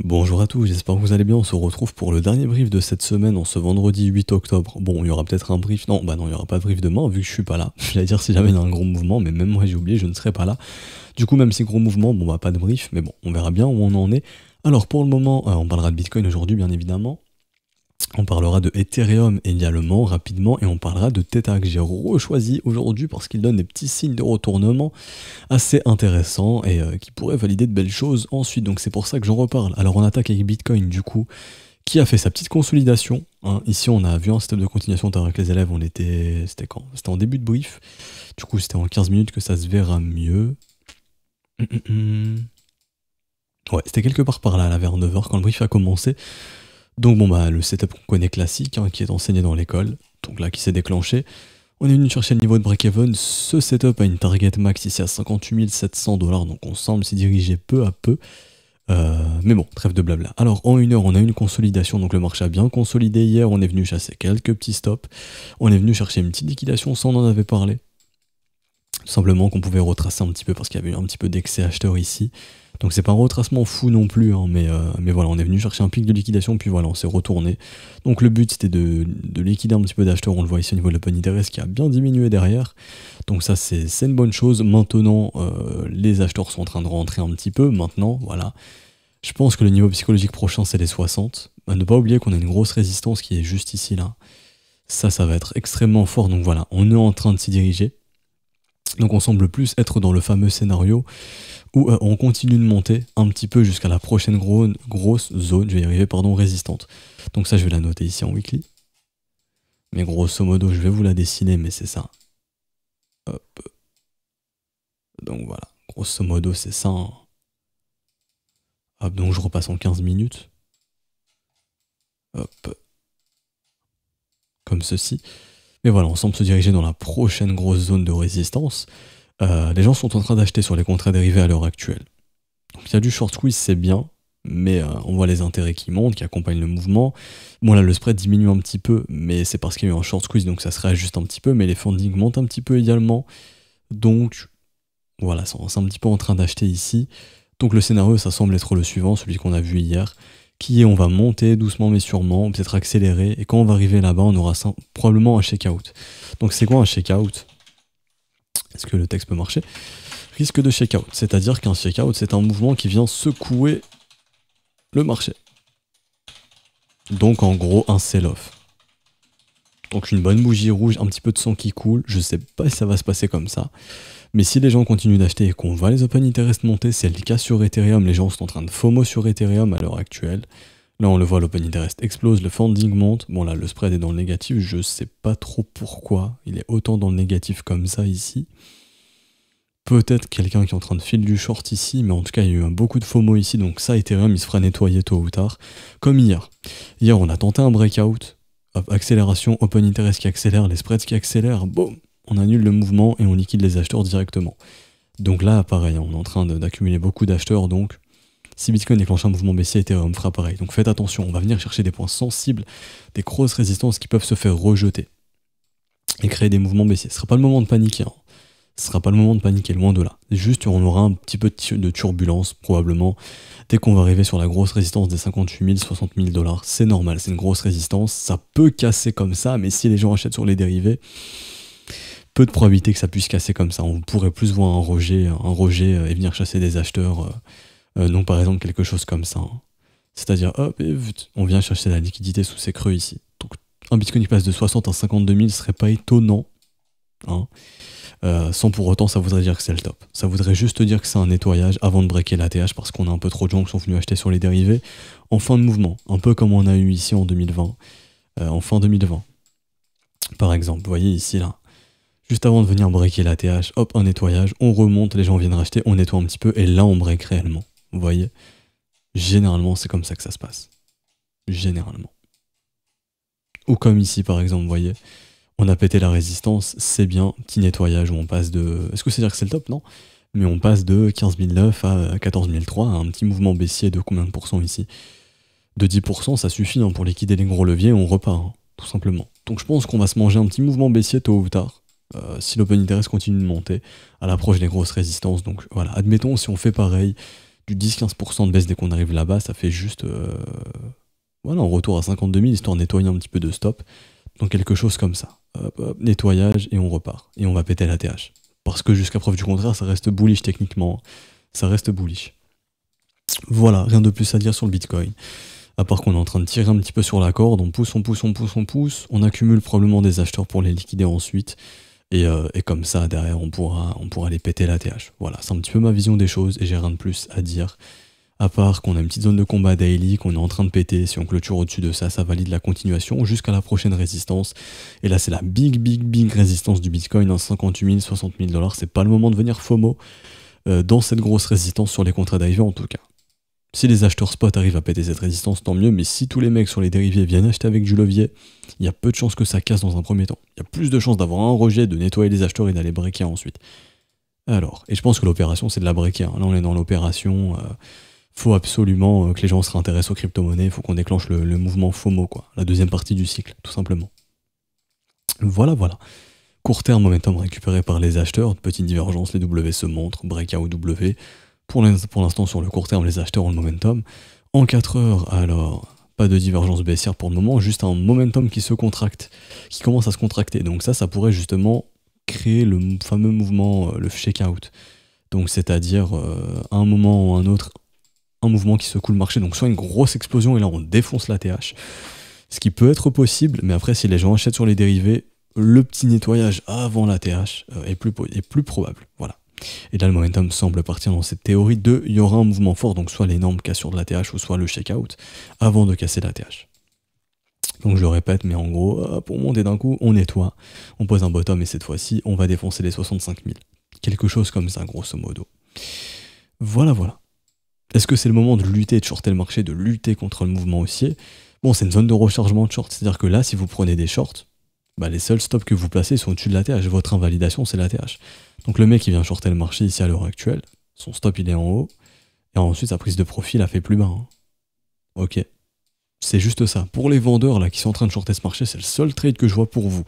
Bonjour à tous, j'espère que vous allez bien. On se retrouve pour le dernier brief de cette semaine, en ce vendredi 8 octobre. Bon, il y aura peut-être un brief. Non, bah non, il n'y aura pas de brief demain vu que je suis pas là. J'allais dire si jamais il y a un gros mouvement, mais même moi j'ai oublié, je ne serai pas là. Du coup, même si gros mouvement, bon bah pas de brief, mais bon, on verra bien où on en est. Alors pour le moment, on parlera de Bitcoin aujourd'hui, bien évidemment. On parlera de Ethereum également, rapidement, et on parlera de Theta que j'ai rechoisi aujourd'hui parce qu'il donne des petits signes de retournement assez intéressants et qui pourraient valider de belles choses ensuite. Donc c'est pour ça que j'en reparle. Alors on attaque avec Bitcoin du coup, qui a fait sa petite consolidation. Hein. Ici on a vu un step de continuation avec les élèves, c'était quand? C'était en début de brief. Du coup c'était en 15 minutes que ça se verra mieux. Ouais, c'était quelque part par là, vers 9h quand le brief a commencé. Donc bon bah le setup qu'on connaît classique, hein, qui est enseigné dans l'école, donc là qui s'est déclenché. On est venu chercher le niveau de break-even, ce setup a une target max ici à 58 700 $, donc on semble s'y diriger peu à peu. Mais bon, trêve de blabla. Alors en une heure, on a une consolidation, donc le marché a bien consolidé hier, on est venu chasser quelques petits stops, on est venu chercher une petite liquidation, ça on en avait parlé. Tout simplement qu'on pouvait retracer un petit peu parce qu'il y avait eu un petit peu d'excès acheteur ici. Donc c'est pas un retracement fou non plus, hein, mais voilà, on est venu chercher un pic de liquidation, puis voilà, on s'est retourné. Donc le but c'était de liquider un petit peu d'acheteurs, on le voit ici au niveau de l'open interest qui a bien diminué derrière. Donc ça c'est une bonne chose. Maintenant, les acheteurs sont en train de rentrer un petit peu, maintenant, voilà. Je pense que le niveau psychologique prochain c'est les 60. Ne pas oublier qu'on a une grosse résistance qui est juste ici, là. Ça va être extrêmement fort, donc voilà, on est en train de s'y diriger. Donc on semble plus être dans le fameux scénario où on continue de monter un petit peu jusqu'à la prochaine grosse zone, je vais y arriver, pardon, résistante. Donc ça je vais la noter ici en weekly. Mais grosso modo je vais vous la dessiner, mais c'est ça. Hop. Donc voilà, grosso modo c'est ça. Hein. Hop, donc je repasse en 15 minutes. Hop. Comme ceci. Mais voilà, on semble se diriger dans la prochaine grosse zone de résistance. Les gens sont en train d'acheter sur les contrats dérivés à l'heure actuelle. Donc il y a du short squeeze, c'est bien, mais on voit les intérêts qui montent, qui accompagnent le mouvement. Bon là, le spread diminue un petit peu, mais c'est parce qu'il y a eu un short squeeze, donc ça se réajuste un petit peu, mais les fundings montent un petit peu également. Donc voilà, c'est un petit peu en train d'acheter ici. Donc le scénario, ça semble être le suivant, celui qu'on a vu hier, qui est on va monter doucement mais sûrement, peut-être accélérer, et quand on va arriver là-bas, on aura probablement un shake-out. Donc c'est quoi un shake-out? Est-ce que le texte peut marcher? Risque de shake-out, c'est-à-dire qu'un shake-out, c'est un mouvement qui vient secouer le marché. Donc en gros, un sell-off. Donc une bonne bougie rouge, un petit peu de sang qui coule, je sais pas si ça va se passer comme ça. Mais si les gens continuent d'acheter et qu'on voit les open interest monter, c'est le cas sur Ethereum, les gens sont en train de FOMO sur Ethereum à l'heure actuelle. Là on le voit, l'open interest explose, le funding monte, bon là le spread est dans le négatif, je sais pas trop pourquoi, il est autant dans le négatif comme ça ici. Peut-être quelqu'un qui est en train de filer du short ici, mais en tout cas il y a eu beaucoup de FOMO ici, donc ça Ethereum il se fera nettoyer tôt ou tard, comme hier. Hier on a tenté un breakout, hop, accélération, open interest qui accélère, les spreads qui accélèrent, boum, on annule le mouvement et on liquide les acheteurs directement. Donc là pareil, on est en train d'accumuler beaucoup d'acheteurs, donc si Bitcoin déclenche un mouvement baissier, Ethereum fera pareil. Donc faites attention, on va venir chercher des points sensibles, des grosses résistances qui peuvent se faire rejeter et créer des mouvements baissiers. Ce sera pas le moment de paniquer, hein. Ce sera pas le moment de paniquer, loin de là. Juste, on aura un petit peu de turbulence, probablement, dès qu'on va arriver sur la grosse résistance des 58 000, 60 000 $. C'est normal, c'est une grosse résistance, ça peut casser comme ça, mais si les gens achètent sur les dérivés, peu de probabilité que ça puisse casser comme ça. On pourrait plus voir un rejet et venir chasser des acheteurs, non par exemple quelque chose comme ça. Hein. C'est-à-dire, hop, et on vient chercher la liquidité sous ces creux ici. Donc, un Bitcoin qui passe de 60 à 52 000 serait pas étonnant. Hein. Sans pour autant ça voudrait dire que c'est le top. Ça voudrait juste dire que c'est un nettoyage avant de breaker la TH parce qu'on a un peu trop de gens qui sont venus acheter sur les dérivés en fin de mouvement, un peu comme on a eu ici en 2020, en fin 2020 par exemple, vous voyez ici là, juste avant de venir breaker la TH, hop, un nettoyage, on remonte, les gens viennent racheter, on nettoie un petit peu et là on break réellement, vous voyez, généralement c'est comme ça que ça se passe, généralement. Ou comme ici par exemple, vous voyez, on a pété la résistance, c'est bien, petit nettoyage où on passe de... Est-ce que c'est dire que c'est le top? Non. Mais on passe de 15 009 à 14 003, un petit mouvement baissier de combien de pourcents ici? De 10%, ça suffit hein, pour liquider les gros leviers, on repart, hein, tout simplement. Donc je pense qu'on va se manger un petit mouvement baissier tôt ou tard, si l'open interest continue de monter, à l'approche des grosses résistances. Donc voilà, admettons si on fait pareil, du 10-15% de baisse dès qu'on arrive là-bas, ça fait juste voilà, on retourne à 52 000 histoire de nettoyer un petit peu de stop. Donc quelque chose comme ça. Hop, hop, nettoyage et on repart. Et on va péter la TH. Parce que jusqu'à preuve du contraire, ça reste bullish techniquement. Ça reste bullish. Voilà, rien de plus à dire sur le Bitcoin. À part qu'on est en train de tirer un petit peu sur la corde, on pousse, on pousse, on pousse, on pousse. On accumule probablement des acheteurs pour les liquider ensuite. Et comme ça, derrière, on pourra les péter la TH. Voilà, c'est un petit peu ma vision des choses et j'ai rien de plus à dire. À part qu'on a une petite zone de combat daily, qu'on est en train de péter, si on clôture au-dessus de ça, ça valide la continuation jusqu'à la prochaine résistance. Et là, c'est la big résistance du Bitcoin, hein, 58 000, 60 000 $. C'est pas le moment de venir FOMO dans cette grosse résistance sur les contrats dérivés en tout cas. Si les acheteurs spot arrivent à péter cette résistance, tant mieux, mais si tous les mecs sur les dérivés viennent acheter avec du levier, il y a peu de chances que ça casse dans un premier temps. Il y a plus de chances d'avoir un rejet, de nettoyer les acheteurs et d'aller breaker ensuite. Alors, et je pense que l'opération, c'est de la breaker. Hein. Là, on est dans l'opération... faut absolument que les gens se réintéressent aux crypto-monnaies, il faut qu'on déclenche le mouvement FOMO, quoi. La deuxième partie du cycle, tout simplement. Voilà. Court terme, momentum récupéré par les acheteurs, petite divergence, les W se montrent, breakout W. Pour l'instant, sur le court terme, les acheteurs ont le momentum. En 4 heures, alors, pas de divergence baissière pour le moment, juste un momentum qui se contracte, qui commence à se contracter. Donc ça pourrait justement créer le fameux mouvement, le shakeout. Donc c'est-à-dire, à un moment ou à un autre, un mouvement qui secoue le marché, donc soit une grosse explosion et là on défonce la TH, ce qui peut être possible, mais après si les gens achètent sur les dérivés, le petit nettoyage avant la TH est plus probable, voilà. Et là le momentum semble partir dans cette théorie de, il y aura un mouvement fort, donc soit l'énorme cassure de la TH ou soit le shakeout, avant de casser la TH. Donc je le répète, mais en gros, pour monter d'un coup, on nettoie, on pose un bottom et cette fois-ci, on va défoncer les 65 000. Quelque chose comme ça, grosso modo. Voilà. Est-ce que c'est le moment de lutter, de shorter le marché, de lutter contre le mouvement haussier? Bon, c'est une zone de rechargement de short, c'est-à-dire que là, si vous prenez des shorts, bah, les seuls stops que vous placez sont au-dessus de la TH. Votre invalidation, c'est la TH. Donc le mec qui vient shorter le marché ici à l'heure actuelle, son stop il est en haut, et ensuite sa prise de profil a fait plus bas. Hein. Ok. C'est juste ça. Pour les vendeurs là qui sont en train de shorter ce marché, c'est le seul trade que je vois pour vous.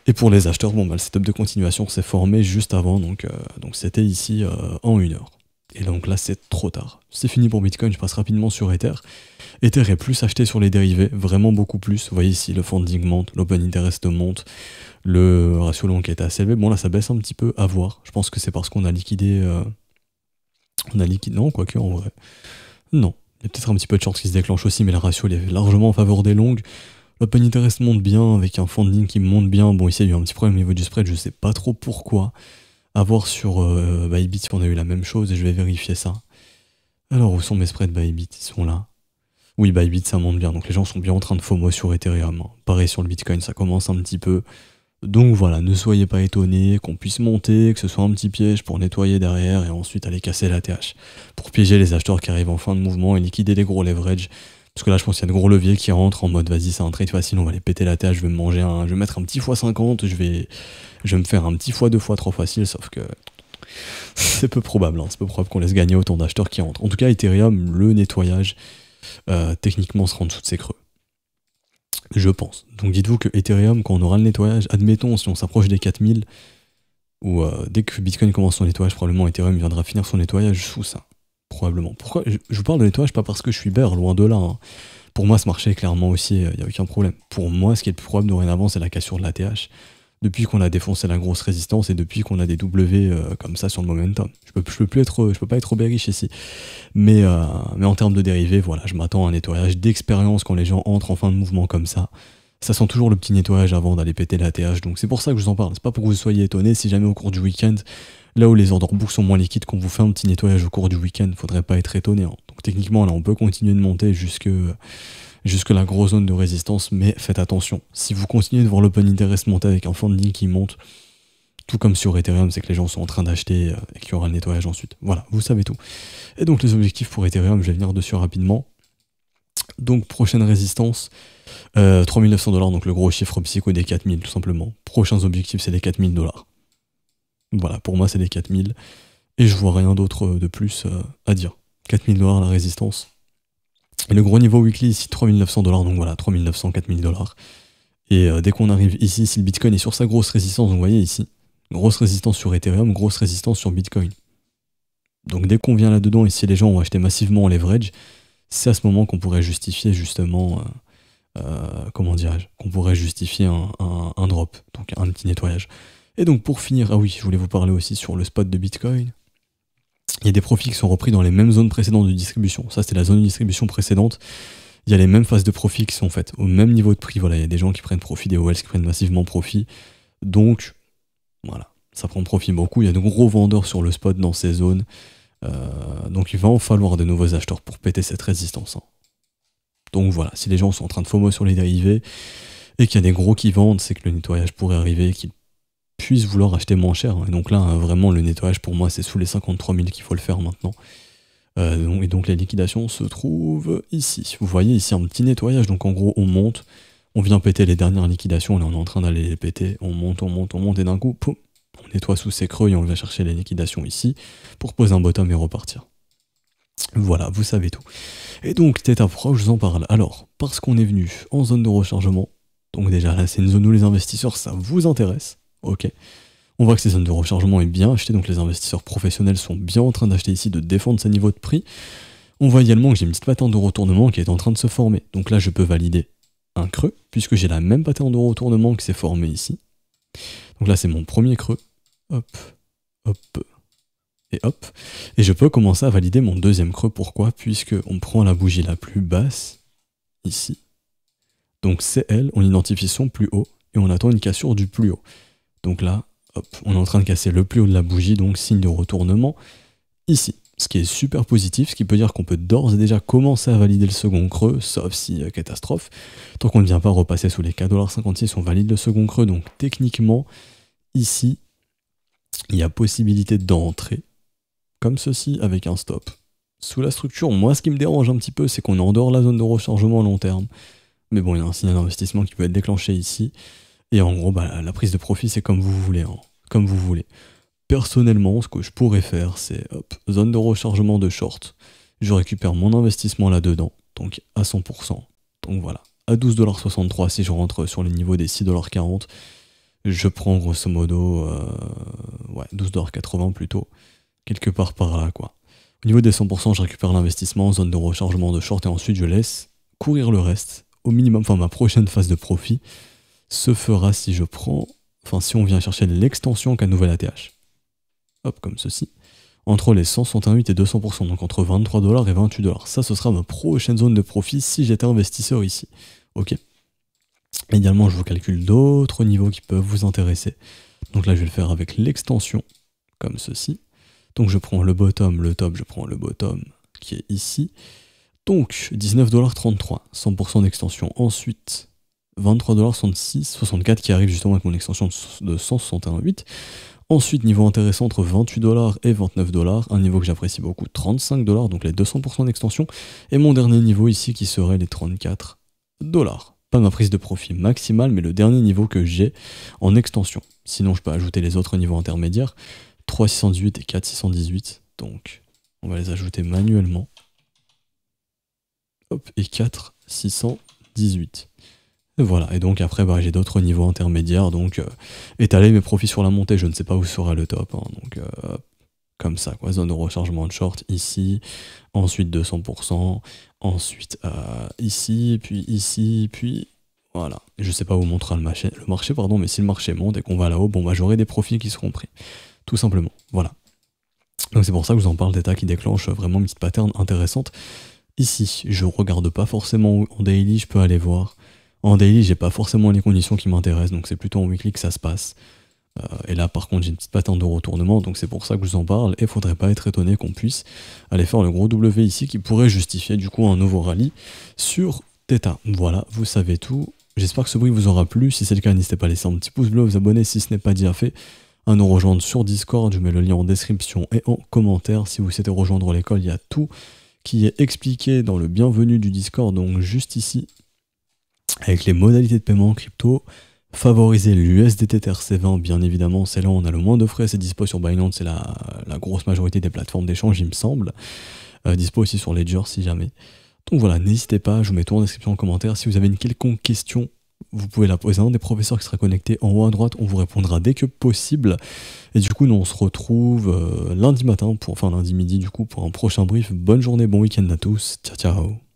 Et pour les acheteurs, bon, bah, le setup de continuation s'est formé juste avant, donc c'était ici en 1 heure. Et donc là, c'est trop tard. C'est fini pour Bitcoin, je passe rapidement sur Ether. Ether est plus acheté sur les dérivés, vraiment beaucoup plus. Vous voyez ici, le funding monte, l'open interest monte, le ratio long qui est assez élevé. Bon là, ça baisse un petit peu, à voir. Je pense que c'est parce qu'on a liquidé... Non, quoique, en vrai. Non. Il y a peut-être un petit peu de short qui se déclenche aussi, mais le ratio il est largement en faveur des longues. L'open interest monte bien, avec un funding qui monte bien. Bon, ici, il y a eu un petit problème au niveau du spread, je sais pas trop pourquoi. À voir sur Bybit si on a eu la même chose et je vais vérifier ça. Alors où sont mes spreads Bybit? Ils sont là. Oui, Bybit ça monte bien, donc les gens sont bien en train de FOMO sur Ethereum. Hein. Pareil sur le Bitcoin, ça commence un petit peu. Donc voilà, ne soyez pas étonnés qu'on puisse monter, que ce soit un petit piège pour nettoyer derrière et ensuite aller casser la TH. Pour piéger les acheteurs qui arrivent en fin de mouvement et liquider les gros leverage. Parce que là je pense qu'il y a de gros leviers qui rentrent en mode vas-y c'est un trade facile, on va les péter la TH, je vais mettre un petit x50, je vais me faire un petit x2 x3 facile, sauf que c'est peu probable, hein. C'est peu probable qu'on laisse gagner autant d'acheteurs qui rentrent. En tout cas Ethereum, le nettoyage techniquement sera en dessous de ses creux. Je pense. Donc dites-vous que Ethereum, quand on aura le nettoyage, admettons si on s'approche des 4000, ou dès que Bitcoin commence son nettoyage, probablement Ethereum viendra finir son nettoyage sous ça. Probablement. Pourquoi je vous parle de nettoyage pas parce que je suis bear, loin de là. Hein. Pour moi, ce marché est clairement haussier, il n'y a aucun problème. Pour moi, ce qui est le plus probable dorénavant, c'est la cassure de la TH. Depuis qu'on a défoncé la grosse résistance et depuis qu'on a des W comme ça sur le momentum. Je peux pas être bearish ici. Mais en termes de dérivés, voilà, je m'attends à un nettoyage d'expérience quand les gens entrent en fin de mouvement comme ça. Ça sent toujours le petit nettoyage avant d'aller péter la TH, donc c'est pour ça que je vous en parle. C'est pas pour que vous soyez étonnés si jamais au cours du week-end, là où les ordres book sont moins liquides, qu'on vous fait un petit nettoyage au cours du week-end, faudrait pas être étonné. Hein. Donc techniquement, là, on peut continuer de monter jusque la grosse zone de résistance, mais faites attention. Si vous continuez de voir l'open interest monter avec un funding qui monte, tout comme sur Ethereum, c'est que les gens sont en train d'acheter et qu'il y aura le nettoyage ensuite. Voilà, vous savez tout. Et donc les objectifs pour Ethereum, je vais venir dessus rapidement. Donc prochaine résistance, 3900 $, donc le gros chiffre psycho des 4000 tout simplement. Prochains objectifs, c'est les 4000 $. Voilà, pour moi c'est les 4000. Et je vois rien d'autre de plus à dire. 4000 $ la résistance. Et le gros niveau weekly ici, 3900 $, donc voilà, 3900, 4000 $. Et dès qu'on arrive ici, si le Bitcoin est sur sa grosse résistance, vous voyez ici, grosse résistance sur Ethereum, grosse résistance sur Bitcoin. Donc dès qu'on vient là-dedans et si les gens ont acheté massivement en leverage, c'est à ce moment qu'on pourrait justifier justement, comment dirais-je, qu'on pourrait justifier un drop, donc un petit nettoyage. Et donc pour finir, ah oui, je voulais vous parler aussi sur le spot de Bitcoin. Il y a des profits qui sont repris dans les mêmes zones précédentes de distribution. Ça, c'était la zone de distribution précédente. Il y a les mêmes phases de profit qui sont faites au même niveau de prix. Voilà, il y a des gens qui prennent profit, des whales qui prennent massivement profit. Donc, voilà, ça prend profit beaucoup. Il y a de gros vendeurs sur le spot dans ces zones. Donc, il va en falloir de nouveaux acheteurs pour péter cette résistance. Hein. Donc, voilà, si les gens sont en train de FOMO sur les dérivés et qu'il y a des gros qui vendent, c'est que le nettoyage pourrait arriver, qu'ils puissent vouloir acheter moins cher. Hein. Et donc là, hein, vraiment, le nettoyage, pour moi, c'est sous les 53 000 qu'il faut le faire maintenant. Et donc les liquidations se trouvent ici. Vous voyez ici un petit nettoyage, donc en gros on monte, on vient péter les dernières liquidations, là on est en train d'aller les péter, on monte, et d'un coup, poum, on nettoie sous ces creux et on vient chercher les liquidations ici pour poser un bottom et repartir. Voilà, vous savez tout. Et donc Theta Pro, je vous en parle. Alors, parce qu'on est venu en zone de rechargement, donc déjà là c'est une zone où les investisseurs, ça vous intéresse, ok. On voit que ces zones de rechargement est bien achetée, donc les investisseurs professionnels sont bien en train d'acheter ici, de défendre ces niveaux de prix. On voit également que j'ai une petite pattern de retournement qui est en train de se former. Donc là, je peux valider un creux, puisque j'ai la même pattern de retournement qui s'est formée ici. Donc là, c'est mon premier creux. Hop, hop, et hop. Et je peux commencer à valider mon deuxième creux. Pourquoi? Puisque on prend la bougie la plus basse, ici. Donc CL, on identifie son plus haut, et on attend une cassure du plus haut. Donc là, hop, on est en train de casser le plus haut de la bougie, donc signe de retournement ici. Ce qui est super positif, ce qui peut dire qu'on peut d'ores et déjà commencer à valider le second creux, sauf si catastrophe. Tant qu'on ne vient pas repasser sous les 4,56$, on valide le second creux. Donc techniquement, ici, il y a possibilité d'entrer, comme ceci, avec un stop. Sous la structure, moi ce qui me dérange un petit peu, c'est qu'on est en dehors de la zone de rechargement à long terme. Mais bon, il y a un signal d'investissement qui peut être déclenché ici. Et en gros, bah, la prise de profit, c'est comme vous voulez. Hein. Comme vous voulez. Personnellement, ce que je pourrais faire, c'est hop, zone de rechargement de short. Je récupère mon investissement là-dedans, donc à 100%. Donc voilà, à 12,63$, si je rentre sur les niveaux des 6,40$, je prends grosso modo 12,80$ plutôt, quelque part par là, quoi. Au niveau des 100%, je récupère l'investissement, zone de rechargement de short, et ensuite je laisse courir le reste. Au minimum, enfin ma prochaine phase de profit se fera si je prends, enfin si on vient chercher l'extension qu'un nouvel ATH. Hop, comme ceci. Entre les 168 et 200%, donc entre 23$ et 28$. Ça, ce sera ma prochaine zone de profit si j'étais investisseur ici. Ok. Également, je vous calcule d'autres niveaux qui peuvent vous intéresser. Donc là, je vais le faire avec l'extension, comme ceci. Donc je prends le bottom, le top, je prends le bottom qui est ici. Donc 19,33$, 100% d'extension. Ensuite, 23,64$ qui arrive justement avec mon extension de 161,8$. Ensuite, niveau intéressant entre 28$ et 29$, un niveau que j'apprécie beaucoup, 35$, donc les 200% d'extension. Et mon dernier niveau ici qui serait les 34$. Pas ma prise de profit maximale, mais le dernier niveau que j'ai en extension. Sinon, je peux ajouter les autres niveaux intermédiaires, 3,618 et 4,618. Donc, on va les ajouter manuellement. Hop, et 4,618. Et voilà, et donc après bah, j'ai d'autres niveaux intermédiaires, donc étaler mes profits sur la montée, je ne sais pas où sera le top, hein, donc comme ça, quoi, zone de rechargement de short ici, ensuite 200%, ensuite ici, puis voilà. Je sais pas où montera le marché, pardon, mais si le marché monte et qu'on va là-haut, bon bah j'aurai des profits qui seront pris, tout simplement, voilà. Donc c'est pour ça que je vous en parle, Theta qui déclenche vraiment une petite pattern intéressante. Ici, je regarde pas forcément où en daily je peux aller voir. En daily, j'ai pas forcément les conditions qui m'intéressent, donc c'est plutôt en weekly que ça se passe. Et là, par contre, j'ai une petite pattern de retournement, donc c'est pour ça que je vous en parle, et faudrait pas être étonné qu'on puisse aller faire le gros W ici, qui pourrait justifier du coup un nouveau rallye sur Theta. Voilà, vous savez tout. J'espère que ce bruit vous aura plu. Si c'est le cas, n'hésitez pas à laisser un petit pouce bleu, vous abonner si ce n'est pas déjà fait, à nous rejoindre sur Discord, je mets le lien en description et en commentaire. Si vous souhaitez rejoindre l'école, il y a tout qui est expliqué dans le bienvenu du Discord, donc juste ici, avec les modalités de paiement en crypto. Favoriser l'USDT TRC20, bien évidemment, c'est là où on a le moins de frais, c'est dispo sur Binance, c'est la grosse majorité des plateformes d'échange, il me semble. Dispo aussi sur Ledger si jamais. Donc voilà, n'hésitez pas, je vous mets tout en description en commentaire. Si vous avez une quelconque question, vous pouvez la poser à un des professeurs qui sera connecté en haut à droite, on vous répondra dès que possible. Et du coup, nous on se retrouve lundi matin, lundi midi du coup, pour un prochain brief. Bonne journée, bon week-end à tous, ciao ciao.